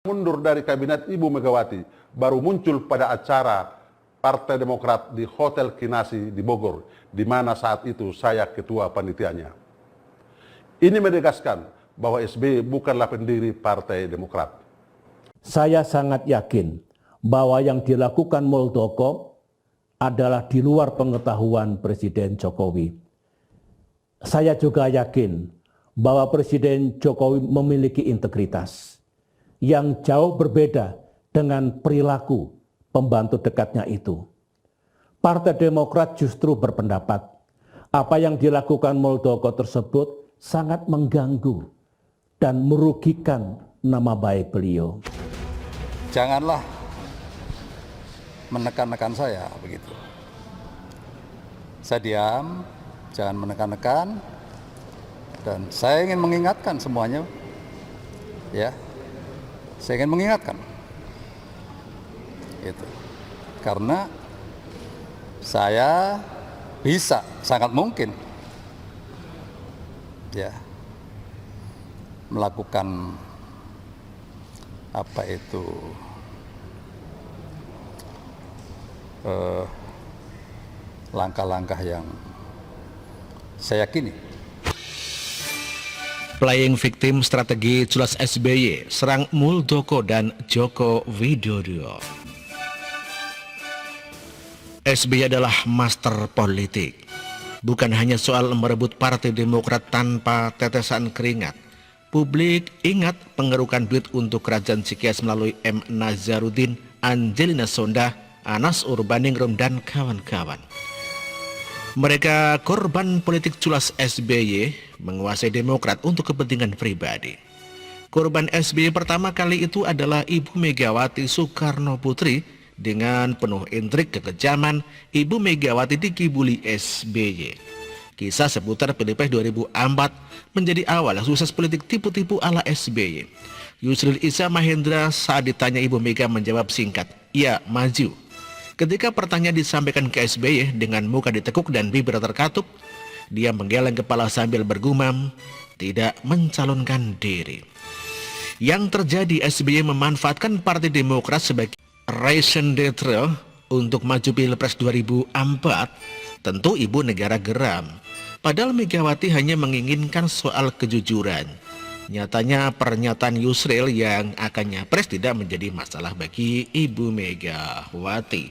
Mundur dari kabinet Ibu Megawati baru muncul pada acara Partai Demokrat di Hotel Kinasi di Bogor, di mana saat itu saya ketua panitianya. Ini menegaskan bahwa SBY bukanlah pendiri Partai Demokrat. Saya sangat yakin bahwa yang dilakukan Muldoko adalah di luar pengetahuan Presiden Jokowi. Saya juga yakin bahwa Presiden Jokowi memiliki integritas yang jauh berbeda dengan perilaku pembantu dekatnya itu. Partai Demokrat justru berpendapat apa yang dilakukan Muldoko tersebut sangat mengganggu dan merugikan nama baik beliau. Janganlah menekan-nekan saya begitu. Saya diam, jangan menekan-nekan, dan saya ingin mengingatkan semuanya, ya. Saya ingin mengingatkan, itu karena saya bisa, sangat mungkin, ya, melakukan apa itu langkah-langkah yang saya yakini. Playing victim strategi culas SBY serang Muldoko dan Joko Widodo. SBY adalah master politik. Bukan hanya soal merebut Partai Demokrat tanpa tetesan keringat. Publik ingat pengerukan duit untuk Kerajaan Cikias melalui M. Nazarudin, Angelina Sondah, Anas Urbaningrum, dan kawan-kawan. Mereka korban politik culas SBY menguasai Demokrat untuk kepentingan pribadi. Korban SBY pertama kali itu adalah Ibu Megawati Soekarno Putri. Dengan penuh intrik kekejaman, Ibu Megawati dikibuli SBY. Kisah seputar Pilpres 2004 menjadi awal sukses politik tipu-tipu ala SBY. Yusril Iza Mahendra saat ditanya Ibu Mega menjawab singkat, "Ya, maju." Ketika pertanyaan disampaikan ke SBY dengan muka ditekuk dan bibir terkatup, dia menggeleng kepala sambil bergumam, tidak mencalonkan diri. Yang terjadi, SBY memanfaatkan Partai Demokrat sebagai raison d'être untuk maju Pilpres 2004. Tentu ibu negara geram. Padahal Megawati hanya menginginkan soal kejujuran. Nyatanya pernyataan Yusril yang akan nyapres tidak menjadi masalah bagi Ibu Megawati.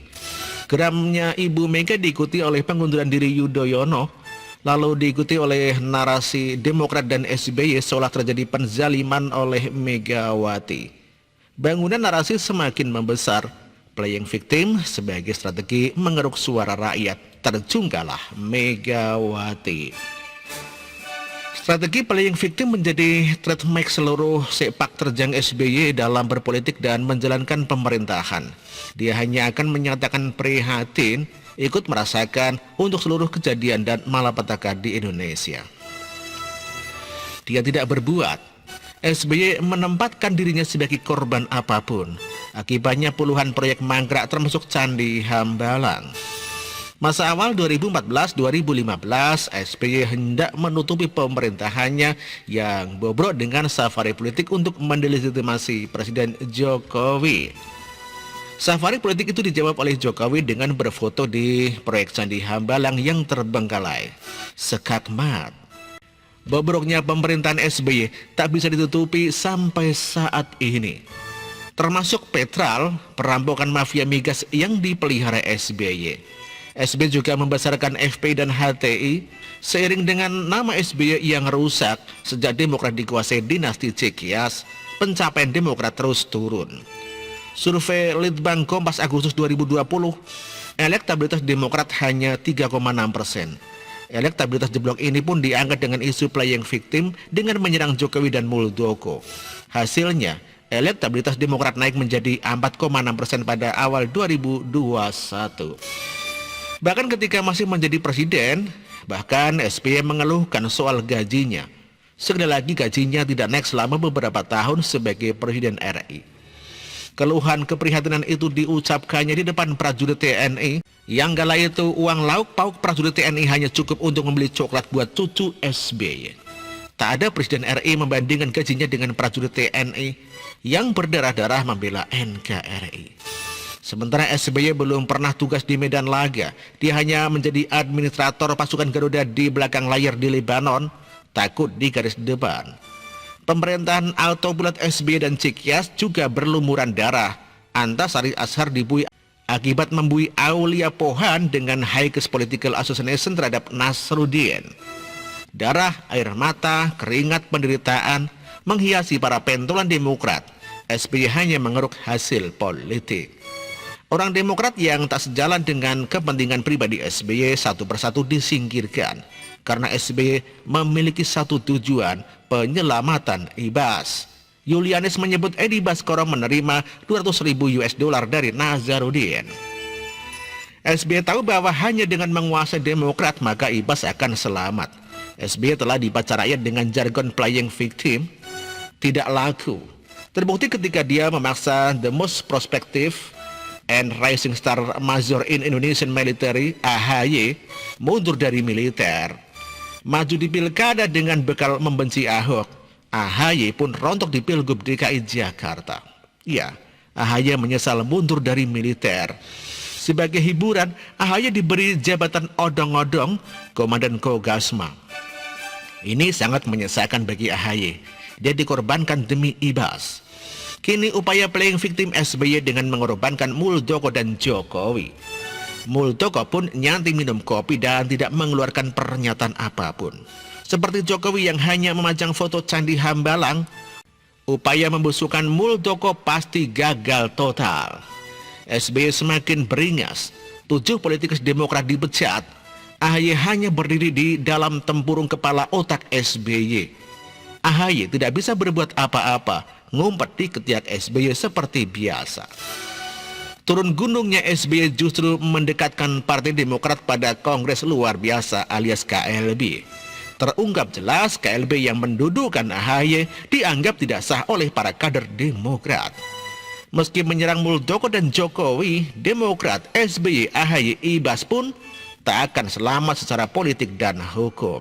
Geramnya Ibu Mega diikuti oleh pengunduran diri Yudhoyono, lalu diikuti oleh narasi Demokrat dan SBY seolah terjadi penzaliman oleh Megawati. Bangunan narasi semakin membesar, playing victim sebagai strategi mengeruk suara rakyat, terjungkalah Megawati. Strategi playing victim menjadi trademark seluruh sepak terjang SBY dalam berpolitik dan menjalankan pemerintahan. Dia hanya akan menyatakan prihatin, ikut merasakan untuk seluruh kejadian dan malapetaka di Indonesia. Dia tidak berbuat. SBY menempatkan dirinya sebagai korban apapun. Akibatnya puluhan proyek mangkrak termasuk Candi Hambalang. Masa awal 2014-2015, SBY hendak menutupi pemerintahannya yang bobrok dengan safari politik untuk mendelegitimasi Presiden Jokowi. Safari politik itu dijawab oleh Jokowi dengan berfoto di proyek Candi Hambalang yang terbengkalai. Sekakmat. Bobroknya pemerintahan SBY tak bisa ditutupi sampai saat ini. Termasuk petrol, perampokan mafia migas yang dipelihara SBY. SBY juga membesarkan FPI dan HTI seiring dengan nama SBY yang rusak sejak Demokrat dikuasai dinasti Cikias, pencapaian Demokrat terus turun. Survei Litbang Kompas Agustus 2020, elektabilitas Demokrat hanya 3,6%. Elektabilitas jeblok ini pun diangkat dengan isu playing victim dengan menyerang Jokowi dan Muldoko. Hasilnya, elektabilitas Demokrat naik menjadi 4,6% pada awal 2021. Bahkan ketika masih menjadi presiden, bahkan SBY mengeluhkan soal gajinya. Sekali lagi gajinya tidak naik selama beberapa tahun sebagai Presiden RI. Keluhan keprihatinan itu diucapkannya di depan prajurit TNI, yang kala itu uang lauk pauk prajurit TNI hanya cukup untuk membeli coklat buat cucu SBY. Tak ada Presiden RI membandingkan gajinya dengan prajurit TNI. yang berdarah-darah membela NKRI. Sementara SBY belum pernah tugas di medan laga, dia hanya menjadi administrator pasukan Garuda di belakang layar di Lebanon, takut di garis depan. Pemerintahan autopilot SBY dan Cikyas juga berlumuran darah. Antasari Ashar dibui akibat membui Aulia Pohan dengan Haguest Political Assassination terhadap Nasruddin. Darah, air mata, keringat, penderitaan menghiasi para pentolan Demokrat. SBY hanya mengeruk hasil politik. Orang Demokrat yang tak sejalan dengan kepentingan pribadi SBY satu persatu disingkirkan karena SBY memiliki satu tujuan, penyelamatan Ibas. Julianis menyebut Edi Baskoro menerima $200.000 dari Nazarudin. SBY tahu bahwa hanya dengan menguasai Demokrat maka Ibas akan selamat. SBY telah dibaca rakyat dengan jargon playing victim tidak laku. Terbukti ketika dia memaksa the most prospective and rising star major in Indonesian military, AHY, mundur dari militer. Maju di pilkada dengan bekal membenci Ahok. AHY pun rontok di Pilgub DKI Jakarta. Ya, AHY menyesal mundur dari militer. Sebagai hiburan, AHY diberi jabatan odong-odong Komandan Kogasma. Ini sangat menyesalkan bagi AHY. Dia dikorbankan demi Ibas. Kini upaya playing victim SBY dengan mengorbankan Muldoko dan Jokowi. Muldoko pun nyantai minum kopi dan tidak mengeluarkan pernyataan apapun. Seperti Jokowi yang hanya memajang foto Candi Hambalang, upaya membusukkan Muldoko pasti gagal total. SBY semakin beringas, 7 politikus Demokrat dipecat, AHY hanya berdiri di dalam tempurung kepala otak SBY. AHY tidak bisa berbuat apa-apa, ngumpet di ketiak SBY seperti biasa. Turun gunungnya SBY justru mendekatkan Partai Demokrat pada Kongres Luar Biasa alias KLB. Terungkap jelas KLB yang mendudukan AHY dianggap tidak sah oleh para kader Demokrat. Meski menyerang Muldoko dan Jokowi, Demokrat, SBY, AHY, Ibas pun tak akan selamat secara politik dan hukum.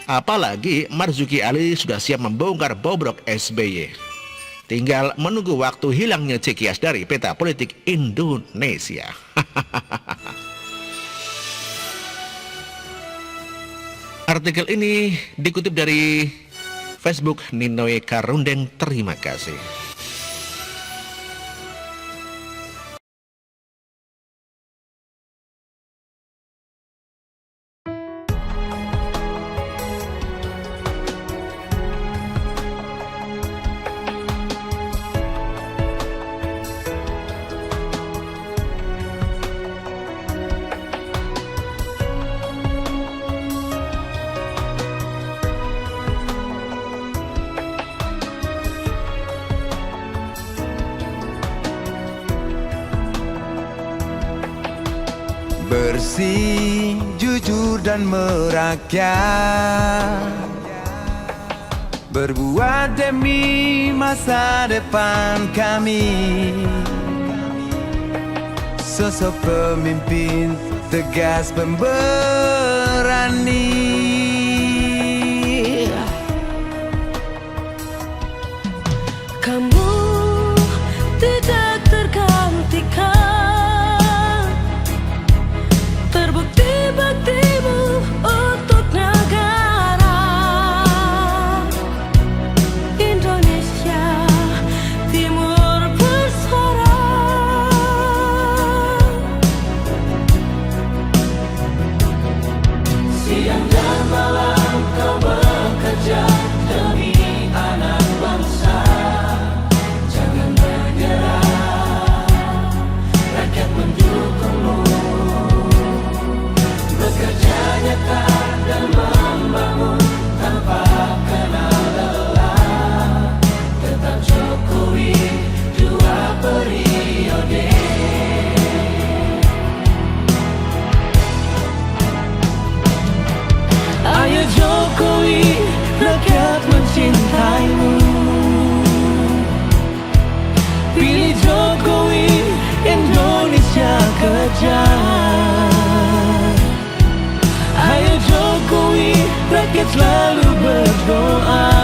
Apalagi Marzuki Ali sudah siap membongkar bobrok SBY. Tinggal menunggu waktu hilangnya Cikyas dari peta politik Indonesia. Artikel ini dikutip dari Facebook Ninoe Karundeng. Terima kasih. Bersih, jujur dan merakyat, berbuat demi masa depan kami. Sosok pemimpin tegas pemberani, kamu tidak tergantikan. Baktimu untuk negara Indonesia Timur bersuara. Siang dan malam kau bekerja demi anak bangsa. Jangan menyerah, rakyat mendukungmu. Bekerja nyata dan membangun tanpa kenal lelah. Tetap Jokowi 2 periode. Ayo Jokowi, rakyat mencintaimu. Pilih Jokowi, Indonesia kejar. Ayo Jokowi, rakyat selalu berdoa.